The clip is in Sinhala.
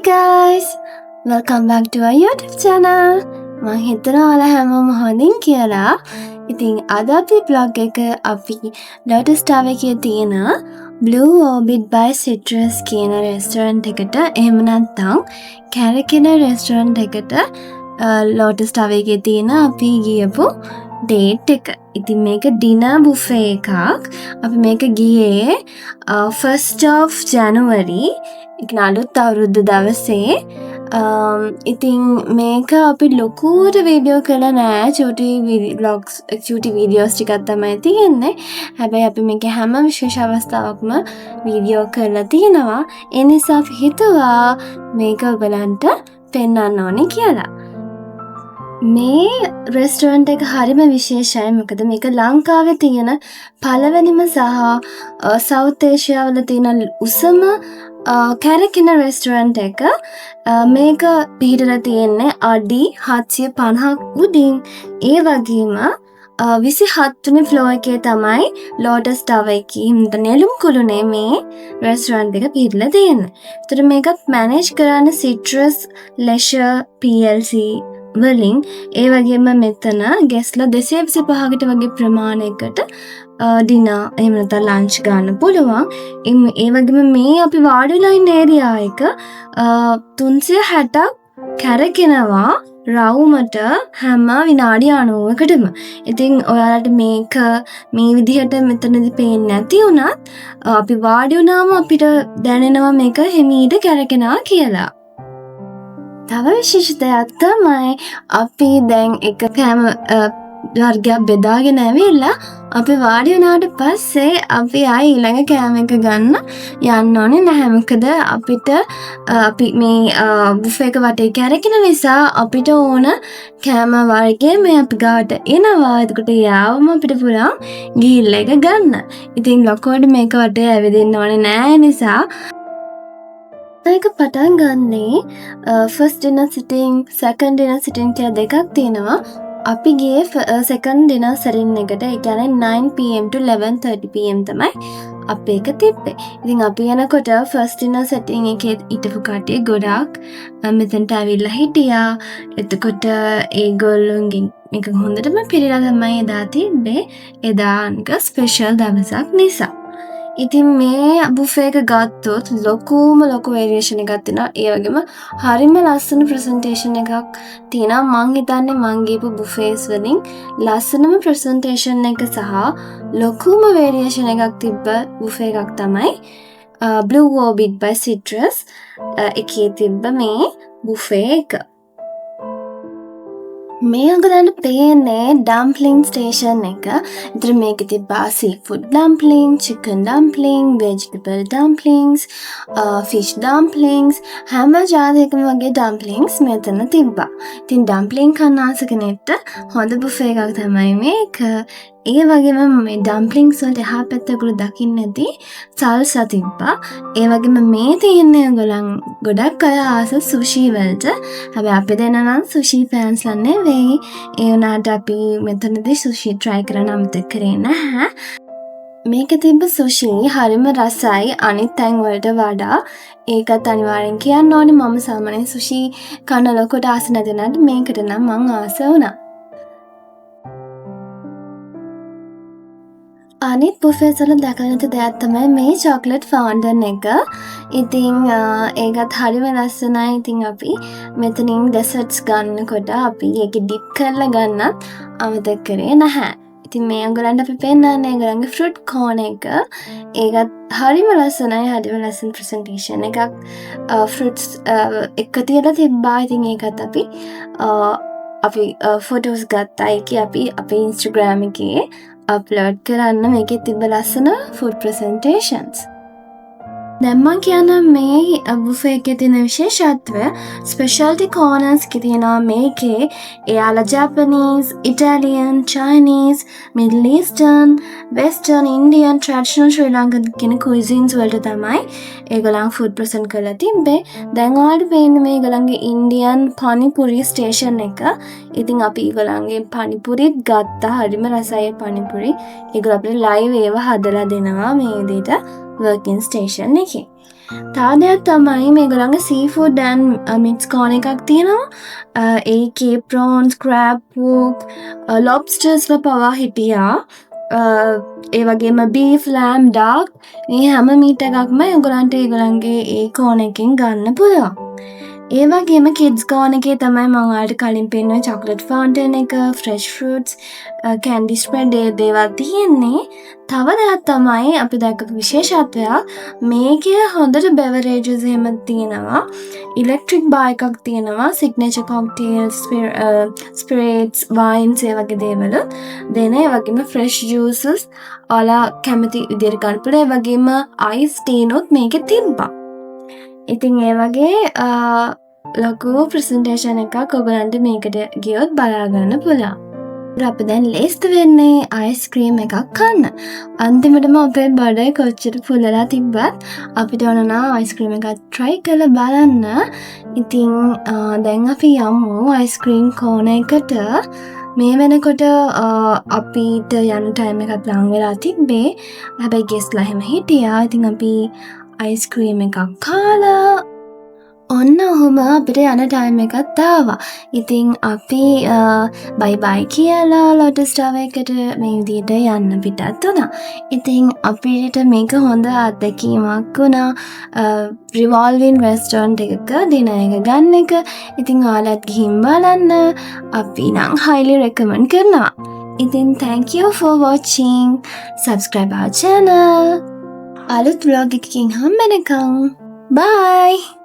guys! Welcome back to our YouTube channel. මම හිතනවා ඔයාලා හැමෝම හොඳින් කියලා. ඉතින් අද අපි vlog එක අපි Lotus Tower එකේ තියෙන Blue Orbit by Citrus කියන restaurant එකට එහෙම නැත්නම් Carrageenan restaurant එකට Lotus Tower එකේ තියෙන අපි ගියපු date එක. ඉතින් මේක dinner buffet එකක්. අපි මේක ගියේ 1st of January ඉතින් අලුත් අවුරුද්ද දවසේ ඉතින් මේක අපි ලොකුවට වීඩියෝ කළා නෑ චූටි vlogs චූටි වීඩියෝස් ටිකක් තමයි තියෙන්නේ. හැබැයි අපි මේක හැම විශේෂ අවස්ථාවකම වීඩියෝ කරලා තියෙනවා. ඒ නිසා අපි හිතුවා මේක ඔයගලන්ට පෙන්වන්න ඕනේ කියලා. මේ රෙස්ටෝරන්ට් එක හරිම විශේෂයි. මොකද මේක ලංකාවේ තියෙන පළවෙනිම සහ සවුත් ඒෂියාවල තියෙන උසම Carrageenan restaurant එක. මේක පිහිටලා තියෙන්නේ අඩි 750ක් උඩින්. ඒ වගේම 27 වෙනි ෆ්ලෝර් එකේ තමයි Lotus Tower එකේ නෙළුම් කුළුනේ මේ රෙස්ටෝරන්ට් එක පිහිටලා තියෙන්නේ. ඒතර මේක මැනේජ් කරන්නේ Citrus Leisure PLC වලින්. ඒ වගේම මෙතන ගෙස්ලා 225කට වගේ ප්‍රමාණයකට ඩිනර් එහෙම නැත්නම් ලන්ච් ගන්න පුළුවන්. ඒ වගේම මේ අපි වාඩි වෙලා ඉන්න ඒරියා එක 360ක් කැරකෙනවා රවුමට හැම විනාඩි 90කටම. ඉතින් ඔයාලට මේක මේ විදිහට මෙතනදී පේන්නේ නැති වුණත් අපි වාඩි වුණාම අපිට දැනෙනවා මේක හිමීට කැරකෙනවා කියලා. තව විශේෂ දෙයක් තමයි අපි දැන් එක කෑම වර්ගයක් බෙදාගෙන ඇවිල්ලා අපි වාඩි වුණාට පස්සේ අපි ආයි ඊළඟ කෑම එක ගන්න යන්න ඕනේ නැහැ. මොකද අපිට අපි මේ බුෆේ එක වටේ කැරකෙන නිසා අපිට ඕන කෑම වර්ගය මේ අපි ගාවට එනවා. එතකොට යාවම අපිට පුළුවන් ගිහිල්ලා එක ගන්න. ඉතින් ලොකෝට මේක වටේ ඇවිදින්න ඕනේ නැහැ නිසා ඒක පටන් ගන්නේ first dinner sitting, second dinner sitting කියලා දෙකක් තියෙනවා. අපි ගියේ second dinner sitting එකට. ඒ කියන්නේ 9 pm to 11:30 pm තමයි අපි එක තිබ්බේ. ඉතින් අපි යනකොට first dinner sitting එකේ හිටපු කට්ටිය ගොඩාක් මෙතනට ඇවිල්ලා හිටියා. එතකොට ඒගොල්ලෝගෙන් මේක හොඳටම පිළිලා තමයි එදා තිබ්බේ. එදා නික ස්පෙෂල් දවසක් නිසා. ඉතින් මේ බුෆේ එක ගත්තොත් ලොකු වේරියේෂන් එකක් තියෙනවා. ඒ වගේම හරිම ලස්සන ප්‍රසන්ටේෂන් එකක් තියෙනවා. මං හිතන්නේ මං ගිහපු බුෆේස් වලින් ලස්සනම ප්‍රසන්ටේෂන් එක සහ ලොකුම වේරියේෂන් එකක් තිබ්බ බුෆේ එකක් තමයි Blue Orbit by Citrus එකේ තිබ්බ මේ බුෆේ එක. මේ ඔයගලන්ට පේන්නේ ඩම්ප්ලින් ස්ටේෂන් එක. ඉතින් මේකේ තිබ්බා seafood dumpling, chicken dumpling, vegetable dumplings, fish dumplings හැම ජාතියකම වගේ dumplings මෙතන තිබ්බා. ඉතින් dumpling කන්න ආස කෙනෙක්ට හොඳ බුෆේ එකක් තමයි මේක. ඒ වගේම මේ dumplings වලට එහා පැත්තේ දකින්න ඇති සල්සා තිබ්බා. ඒ වගේම මේ තියෙන්නේ ඔයගලන් ගොඩක් අය ආස සුෂි වලට. හැබැයි අපි දෙන්න නම් සුෂි ෆෑන්ස් ලා නෙවෙයි. ඒ වුණාට අපි මෙතනදී සුෂි try කරන්න අමතක කරේ නැහැ. මේක තිබ්බ සුෂි හරිම රසයි අනිත් තැන් වලට වඩා. ඒකත් අනිවාර්යෙන් කියන්න ඕනේ. මම සාමාන්‍යයෙන් සුෂි කන ලොකට ආස නැති වුණාට මේකට නම් මං ආස වුණා. අනිත් බුෆේස් වල දැකලා නැති දෙයක් තමයි මේ චොක්ලට් ෆවුන්ටන් එක. ඉතින් ඒකත් හරිම ලස්සනයි. ඉතින් අපි මෙතනින් ඩෙසර්ට්ස් ගන්නකොට අපි ඒක ඩිප් කරලා ගන්නත් අමතක කරේ නැහැ. ඉතින් මේ ඔයගලන්ට අපි පෙන්නන්නේ ඒගොල්ලන්ගේ ෆෘට් කෝන් එක. ඒකත් හරිම ලස්සනයි. හරිම ලස්සන ප්‍රසන්ටේෂන් එකක්. ෆෘට්ස් එක තියලා තිබ්බා. ඉතින් ඒකත් අපි ෆොටෝස් ගත්තා. ඒකේ අපි අපේ Instagram එකේ අප්ලෝඩ් කරන්න මේකේ තිබ්බ ලස්සන ෆුඩ් ප්‍රසන්ටේෂන්ස්. දැන් මම කියන්නම් මේ බුෆේ එකේ තියෙන විශේෂත්වය ස්පෙෂාලිටි කෝනර්ස් එකේ තියෙනවා. මේකේ එයාලා Japanese, Italian, Chinese, Middle Eastern, Western, Indian, traditional Sri Lankan කියන කුයිසින්ස් වලට තමයි ඒගොල්ලන් ෆුඩ් ප්‍රසන්ට් කරලා තිබ්බේ. දැන් ඔයාලට පේන්නේ මේගොල්ලන්ගේ ඉන්දියන් පනිපුරි ස්ටේෂන් එක. ඉතින් අපි ඒගොල්ලන්ගේ පනිපුරිත් ගත්තා. හරිම රසයි පනිපුරි. ඒගොල්ලෝ අපිට ලයිව් ඒවා හදලා දෙනවා මේ විදිහට. working station එකේ. තව දෙයක් තමයි මේගොල්ලන්ගේ seafood and meats corner එකක් තියෙනවා. ඒකේ prawns, crab, pork, lobsters පවා හිටියා. ඒ වගේම beef, lamb, duck මේ හැම මීට් එකක්ම ඒගොල්ලන්ගේ ඒ corner එකෙන් ගන්න පුළුවන්. ඒ වගේම kids corner එකේ තමයි මම ඔයාලට කලින් පෙන්නුවේ chocolate fountain එක, fresh fruits, candy spread ඒ දේවල් තියෙන්නේ. තව දෙයක් තමයි අපි දැක්ක විශේෂත්වයක් මේකේ හොඳට beverages එහෙම තියෙනවා. electric bar එකක් තියෙනවා. signature cocktails, spirits, wines ඒ වගේ දේවල් දෙන. ඒ වගේම fresh juices ඔයාලා කැමති විදිහට ගන්න පුළුවන්. ඒ වගේම ice tea උත් මේකේ තිබ්බා. ඉතින් ඒ වගේ ලොකු ප්‍රසන්ටේෂන් එකක් ඔයගලන්ට මේකට ගියොත් බලා ගන්න පුළුවන්. අපි දැන් ලේස්ති වෙන්නේ අයිස්ක්‍රීම් එකක් කන්න. අන්තිමටම අපේ බඩේ කොච්චර පුලලා තිබ්බත් අපිට ඕන නම් අයිස්ක්‍රීම් එකක් try කරලා බලන්න. ඉතින් දැන් අපි යමු අයිස්ක්‍රීම් කෝනර් එකට. මේ වෙනකොට අපිට යන ටයිම් එකත් ලඟ වෙලා තිබ්බේ. හැබැයි ගෙස්ලා එහෙම හිටියා. ඉතින් අපි අයිස්ක්‍රීම් එකක් කාලා ඔන්න ඔහොම අපිට යන ටයිම් එකත් ආවා. ඉතින් අපි බයි බයි කියලා ලොටස් ටාවර් එකට මේ විදිහට යන්න පිටත් වුණා. ඉතින් අපිට මේක හොඳ අත්දැකීමක් වුණා. රිවෝල්වින් රෙස්ටෝරන්ට් එකක දින එක ගන්න එක. ඉතින් ඔයාලත් ගිහින් බලන්න. අපි නම් highly recommend කරනවා. ඉතින් thank you for watching. Subscribe our channel. අලුත් vlog එකකින් හම්බෙනකම්. Bye!